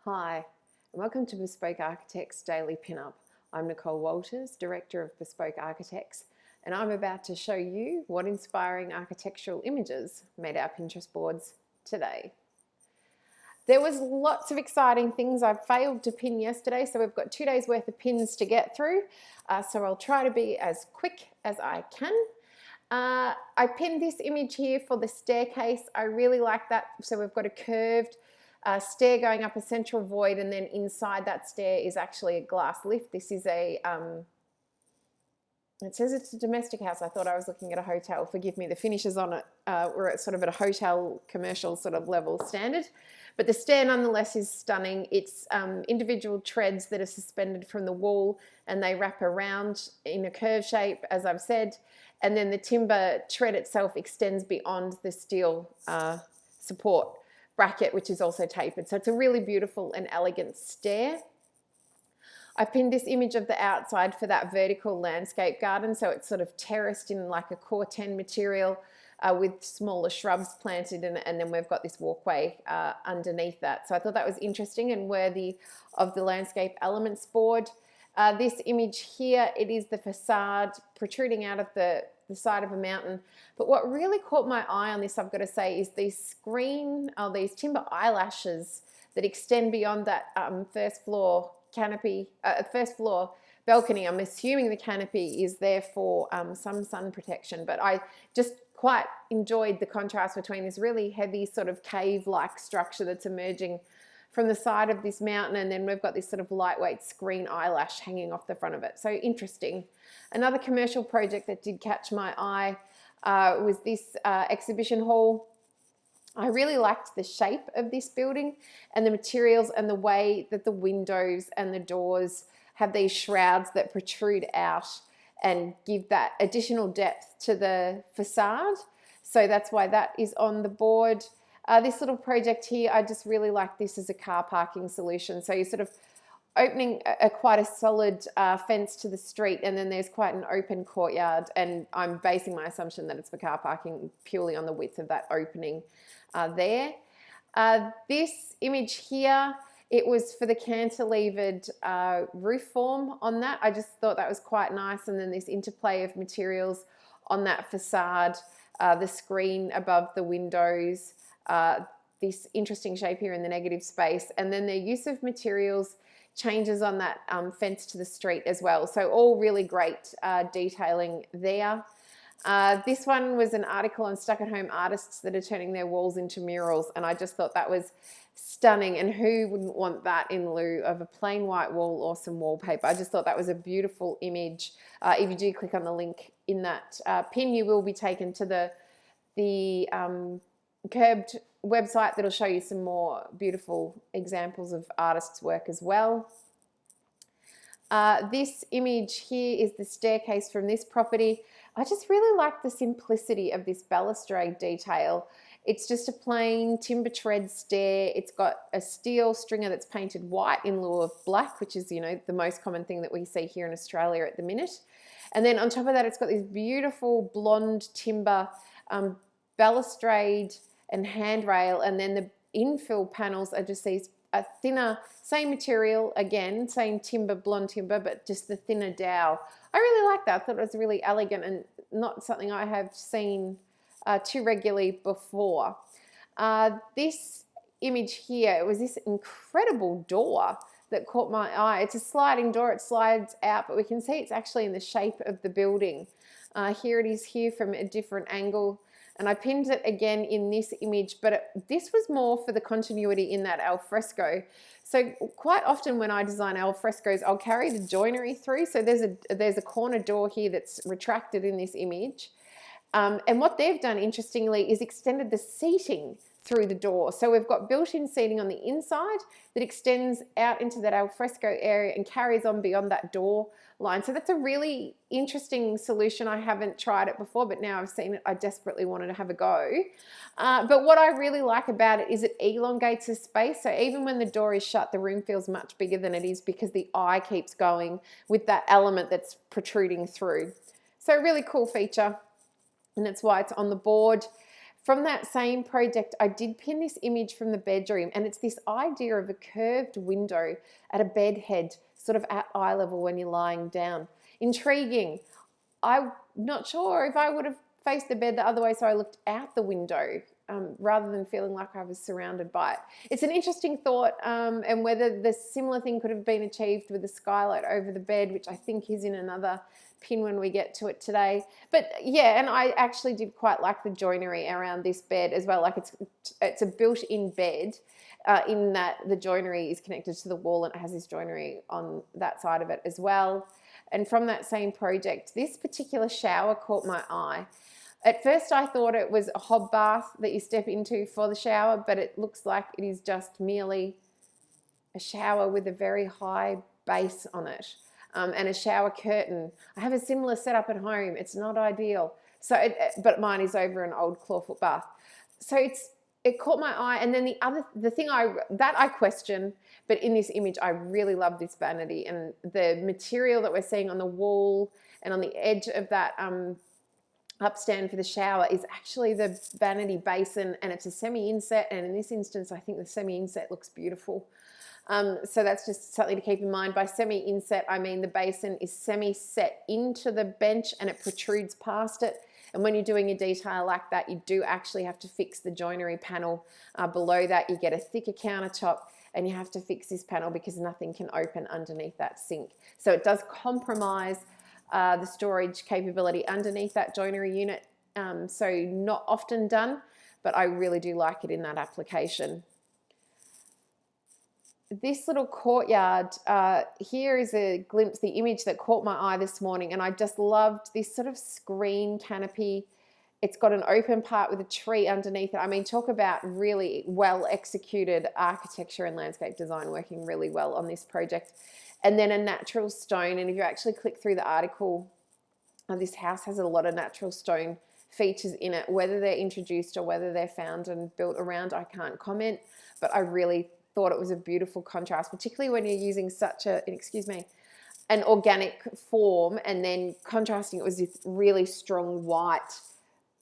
Hi, and welcome to Bespoke Architects Daily Pinup. I'm Nicole Walters, Director of Bespoke Architects, and I'm about to show you what inspiring architectural images made our Pinterest boards today. There was lots of exciting things I failed to pin yesterday, so we've got 2 days worth of pins to get through, so I'll try to be as quick as I can. I pinned this image here for the staircase. I really like that. So we've got a curved stair going up a central void, and then inside that stair is actually a glass lift. This is a, it says it's a domestic house. I thought I was looking at a hotel. Forgive me, the finishes on it were sort of at a hotel commercial sort of level standard. But the stair nonetheless is stunning. It's individual treads that are suspended from the wall and they wrap around in a curve shape, as I've said. And then the timber tread itself extends beyond the steel support bracket, which is also tapered. So it's a really beautiful and elegant stair. I pinned this image of the outside for that vertical landscape garden. So it's sort of terraced in like a Corten material with smaller shrubs planted in it, and then we've got this walkway underneath that. So I thought that was interesting and worthy of the landscape elements board. This image here, it is the facade protruding out of the side of a mountain. But what really caught my eye on this, I've got to say, is these these timber eyelashes that extend beyond that first floor canopy, first floor balcony. I'm assuming the canopy is there for some sun protection, but I just quite enjoyed the contrast between this really heavy sort of cave-like structure that's emerging from the side of this mountain, and then we've got this sort of lightweight screen eyelash hanging off the front of it. So interesting. Another commercial project that did catch my eye was this exhibition hall. I really liked the shape of this building and the materials and the way that the windows and the doors have these shrouds that protrude out and give that additional depth to the facade. So that's why that is on the board. This little project here, I just really like this as a car parking solution. So you're sort of opening quite a solid fence to the street, and then there's quite an open courtyard, and I'm basing my assumption that it's for car parking purely on the width of that opening there. This image here, it was for the cantilevered roof form on that. I just thought that was quite nice, and then this interplay of materials on that facade, the screen above the windows, this interesting shape here in the negative space, and then their use of materials changes on that fence to the street as well. So all really great detailing there. This one was an article on stuck-at-home artists that are turning their walls into murals, and I just thought that was stunning, and who wouldn't want that in lieu of a plain white wall or some wallpaper? I just thought that was a beautiful image. If you do click on the link in that pin, you will be taken to the Curbed website that'll show you some more beautiful examples of artists' work as well. This image here is the staircase from this property. I just really like the simplicity of this balustrade detail. It's just a plain timber tread stair. It's got a steel stringer that's painted white in lieu of black, which is, you know, the most common thing that we see here in Australia at the minute. And then on top of that, it's got this beautiful blonde timber balustrade and handrail, and then the infill panels are just these thinner, same material again, same timber, blonde timber, but just the thinner dowel. I really like that. I thought it was really elegant and not something I have seen too regularly before. This image here, it was this incredible door that caught my eye. It's a sliding door, it slides out, but we can see it's actually in the shape of the building. Here it is here from a different angle. And I pinned it again in this image, but this was more for the continuity in that alfresco. So quite often when I design alfrescos, I'll carry the joinery through. So there's a corner door here that's retracted in this image. And what they've done, interestingly, is extended the seating through the door. So we've got built-in seating on the inside that extends out into that alfresco area and carries on beyond that door line. So that's a really interesting solution. I haven't tried it before, but now I've seen it, I desperately wanted to have a go. But what I really like about it is it elongates the space. So even when the door is shut, the room feels much bigger than it is because the eye keeps going with that element that's protruding through. So a really cool feature, and that's why it's on the board. From that same project, I did pin this image from the bedroom, and it's this idea of a curved window at a bed head, sort of at eye level when you're lying down. Intriguing. I'm not sure if I would have faced the bed the other way, so I looked out the window rather than feeling like I was surrounded by it. It's an interesting thought, and whether the similar thing could have been achieved with the skylight over the bed, which I think is in another pin when we get to it today. But yeah, and I actually did quite like the joinery around this bed as well. Like it's a built-in bed in that the joinery is connected to the wall, and it has this joinery on that side of it as well. And from that same project, this particular shower caught my eye. At first I thought it was a hob bath that you step into for the shower, but it looks like it is just merely a shower with a very high base on it, and a shower curtain. I have a similar setup at home. It's not ideal. So, but mine is over an old clawfoot bath. So it caught my eye. And then the thing I question, but in this image, I really love this vanity, and the material that we're seeing on the wall and on the edge of that upstand for the shower is actually the vanity basin, and it's a semi-inset, and in this instance I think the semi-inset looks beautiful. So that's just something to keep in mind. By semi-inset I mean the basin is semi-set into the bench and it protrudes past it, and when you're doing a detail like that you do actually have to fix the joinery panel below that. You get a thicker countertop and you have to fix this panel because nothing can open underneath that sink. So it does compromise the storage capability underneath that joinery unit, so not often done, but I really do like it in that application. This little courtyard, here is a glimpse, the image that caught my eye this morning, and I just loved this sort of screen canopy. It's got an open part with a tree underneath it. I mean, talk about really well executed architecture and landscape design working really well on this project. And then a natural stone, and if you actually click through the article, this house has a lot of natural stone features in it. Whether they're introduced or whether they're found and built around, I can't comment, but I really thought it was a beautiful contrast, particularly when you're using such an organic form and then contrasting it with this really strong white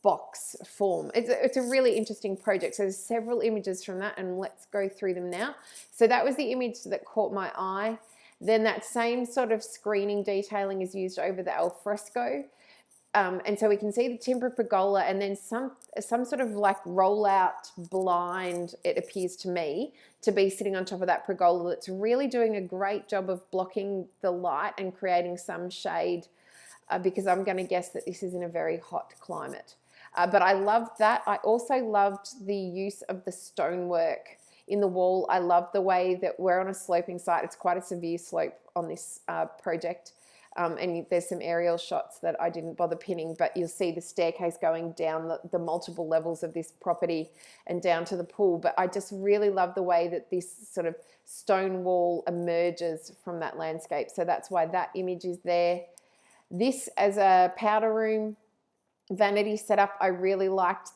box form. It's a really interesting project. So there's several images from that, and let's go through them now. So that was the image that caught my eye. Then that same sort of screening detailing is used over the al fresco. And so we can see the timber pergola, and then some sort of like rollout blind, it appears to me, to be sitting on top of that pergola that's really doing a great job of blocking the light and creating some shade, because I'm going to guess that this is in a very hot climate. But I loved that. I also loved the use of the stonework in the wall. I love the way that we're on a sloping site. It's quite a severe slope on this project. And there's some aerial shots that I didn't bother pinning, but you'll see the staircase going down the multiple levels of this property and down to the pool. But I just really love the way that this sort of stone wall emerges from that landscape. So that's why that image is there. This as a powder room vanity setup, I really liked.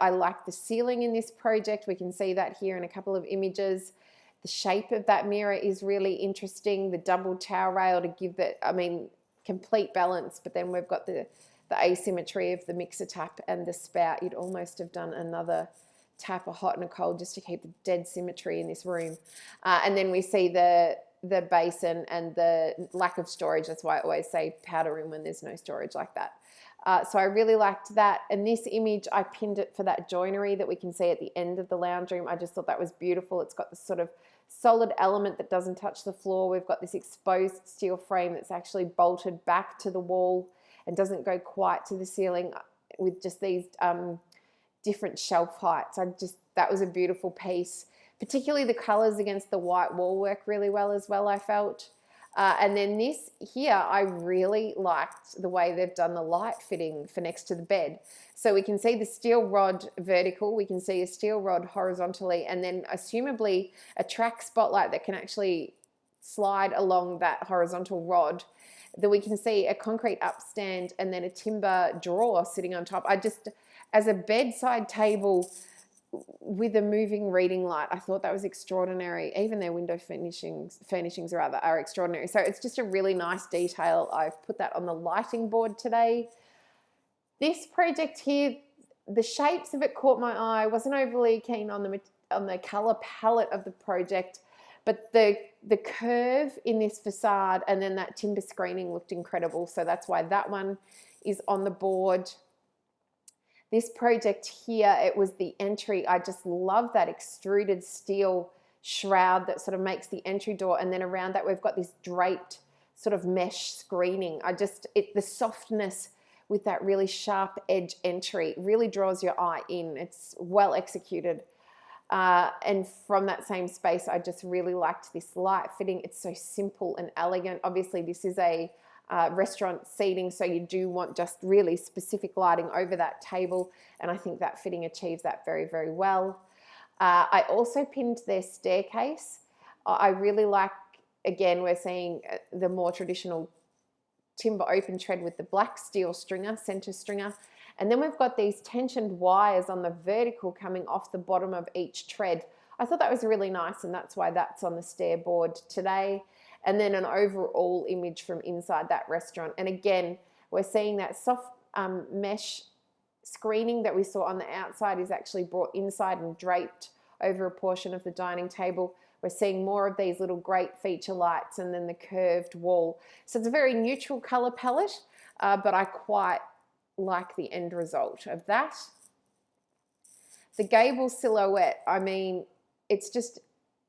I liked the ceiling in this project. We can see that here in a couple of images. The shape of that mirror is really interesting. The double towel rail to give that, complete balance. But then we've got the asymmetry of the mixer tap and the spout. You'd almost have done another tap, a hot and a cold, just to keep the dead symmetry in this room. And then we see the basin and the lack of storage. That's why I always say powder room when there's no storage like that. So I really liked that. And this image, I pinned it for that joinery that we can see at the end of the lounge room. I just thought that was beautiful. It's got this sort of solid element that doesn't touch the floor. We've got this exposed steel frame that's actually bolted back to the wall and doesn't go quite to the ceiling, with just these different shelf heights. That was a beautiful piece. Particularly the colors against the white wall work really well as well, I felt. And then this here, I really liked the way they've done the light fitting for next to the bed. So we can see the steel rod vertical, we can see a steel rod horizontally, and then assumably a track spotlight that can actually slide along that horizontal rod. Then we can see a concrete upstand and then a timber drawer sitting on top. As a bedside table with a moving reading light, I thought that was extraordinary. Even their window furnishings are extraordinary. So it's just a really nice detail. I've put that on the lighting board today. This project here, the shapes of it caught my eye. I wasn't overly keen on the color palette of the project, but the curve in this facade and then that timber screening looked incredible. So that's why that one is on the board. This project here, it was the entry. I just love that extruded steel shroud that sort of makes the entry door, and then around that we've got this draped sort of mesh screening. The softness with that really sharp edge entry really draws your eye in. It's well executed. And from that same space, I just really liked this light fitting. It's so simple and elegant. Obviously, this is a restaurant seating, so you do want just really specific lighting over that table, and I think that fitting achieves that very, very well. I also pinned their staircase. I really like, again, we're seeing the more traditional timber open tread with the black steel stringer, center stringer, and then we've got these tensioned wires on the vertical coming off the bottom of each tread. I thought that was really nice, and that's why that's on the stair board today. And then an overall image from inside that restaurant. And again, we're seeing that soft mesh screening that we saw on the outside is actually brought inside and draped over a portion of the dining table. We're seeing more of these little great feature lights and then the curved wall. So it's a very neutral color palette, but I quite like the end result of that. The gable silhouette, I mean, it's just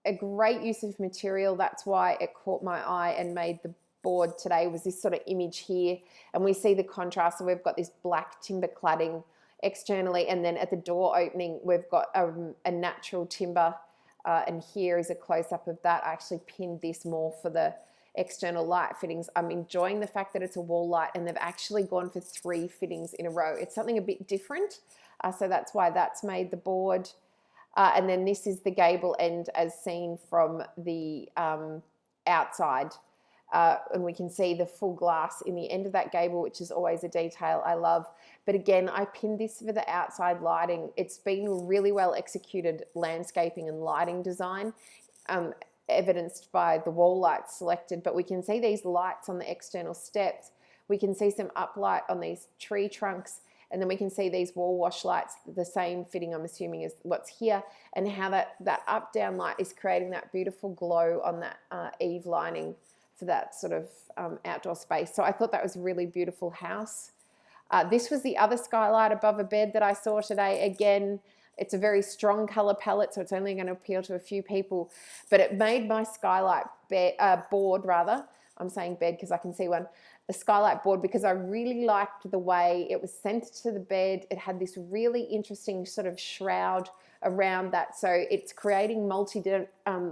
a great use of material. That's why it caught my eye and made the board today, was this sort of image here. And we see the contrast. So we've got this black timber cladding externally, and then at the door opening, we've got a natural timber. And here is a close-up of that. I actually pinned this more for the external light fittings. I'm enjoying the fact that it's a wall light, and they've actually gone for 3 fittings in a row. It's something a bit different. So that's why that's made the board. And then this is the gable end as seen from the outside. And we can see the full glass in the end of that gable, which is always a detail I love. But again, I pinned this for the outside lighting. It's been really well executed landscaping and lighting design, evidenced by the wall lights selected. But we can see these lights on the external steps. We can see some uplight on these tree trunks. And then we can see these wall wash lights, the same fitting, I'm assuming, is what's here, and how that up-down light is creating that beautiful glow on that eave lining for that sort of outdoor space. So I thought that was a really beautiful house. This was the other skylight above a bed that I saw today. Again, it's a very strong color palette, so it's only going to appeal to a few people, but it made my skylight board, rather. I'm saying bed because I can see one. The skylight board, because I really liked the way it was centered to the bed. It had this really interesting sort of shroud around that, so it's creating multi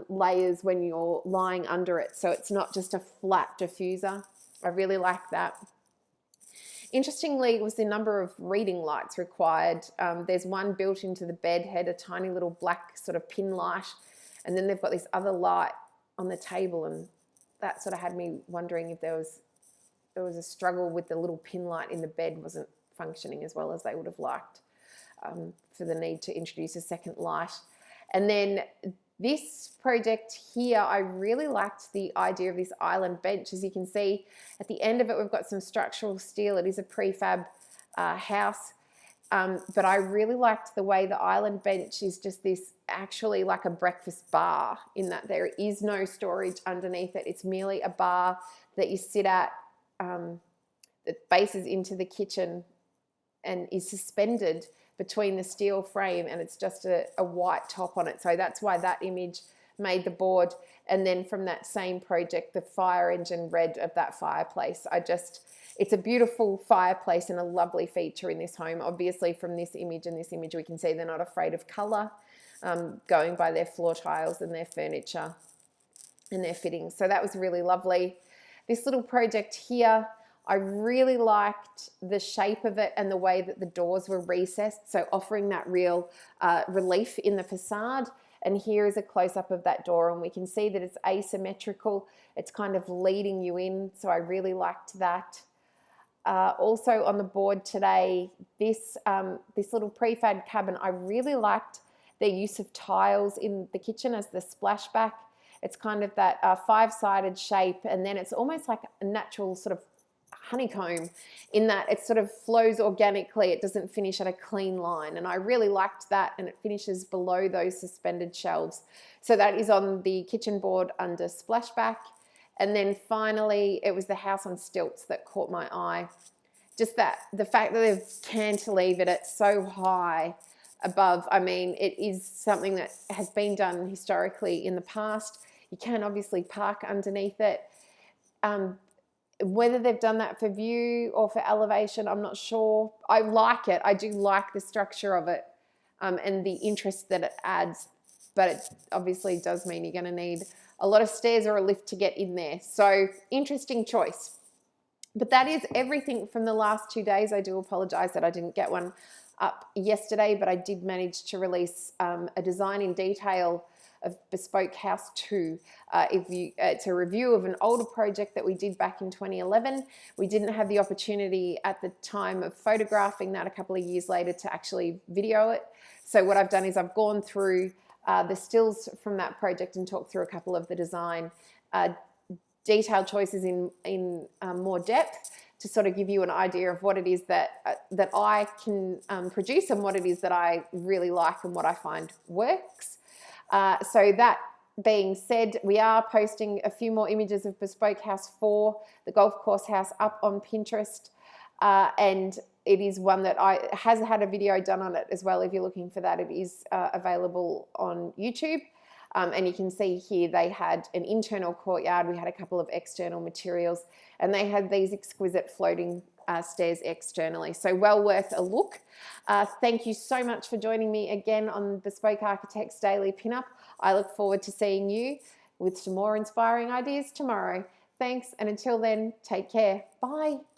layers when you're lying under it, so it's not just a flat diffuser. I really like that. Interestingly, was the number of reading lights required. There's one built into the bed head, a tiny little black sort of pin light, and then they've got this other light on the table, and that sort of had me wondering if there was a struggle with the little pin light in the bed wasn't functioning as well as they would have liked, for the need to introduce a second light. And then this project here, I really liked the idea of this island bench. As you can see, at the end of it, we've got some structural steel. It is a prefab house, but I really liked the way the island bench is just this, actually like a breakfast bar, in that there is no storage underneath it. It's merely a bar that you sit at, that faces into the kitchen and is suspended between the steel frame, and it's just a white top on it. So that's why that image made the board. And then from that same project, the fire engine red of that fireplace. It's a beautiful fireplace and a lovely feature in this home. Obviously from this image and this image, we can see they're not afraid of color, going by their floor tiles and their furniture and their fittings. So that was really lovely. This little project here, I really liked the shape of it and the way that the doors were recessed, so offering that real relief in the facade. And here is a close-up of that door, and we can see that it's asymmetrical. It's kind of leading you in, so I really liked that. Also on the board today, this little prefab cabin, I really liked their use of tiles in the kitchen as the splashback. It's kind of that 5-sided shape, and then it's almost like a natural sort of honeycomb in that it sort of flows organically. It doesn't finish at a clean line. And I really liked that. And it finishes below those suspended shelves. So that is on the kitchen board under splashback. And then finally, it was the house on stilts that caught my eye. Just that, the fact that they've cantilevered it so high above. I mean, it is something that has been done historically in the past. You can obviously park underneath it. Whether they've done that for view or for elevation, I'm not sure. I like it. I do like the structure of it and the interest that it adds, but it obviously does mean you're going to need a lot of stairs or a lift to get in there. So interesting choice. But that is everything from the last 2 days. I do apologize that I didn't get one up yesterday, but I did manage to release a design in detail of Bespoke House 2. It's a review of an older project that we did back in 2011. We didn't have the opportunity at the time of photographing that a couple of years later to actually video it. So what I've done is I've gone through the stills from that project and talked through a couple of the design detailed choices in more depth to sort of give you an idea of what it is that that I can produce and what it is that I really like and what I find works. So that being said, we are posting a few more images of Bespoke House 4, the golf course house, up on Pinterest. And it is one that has had a video done on it as well. If you're looking for that, it is available on YouTube. And you can see here they had an internal courtyard. We had a couple of external materials, and they had these exquisite floating stairs externally. So well worth a look. Thank you so much for joining me again on Bespoke Architects Daily Pinup. I look forward to seeing you with some more inspiring ideas tomorrow. Thanks, and until then, take care. Bye.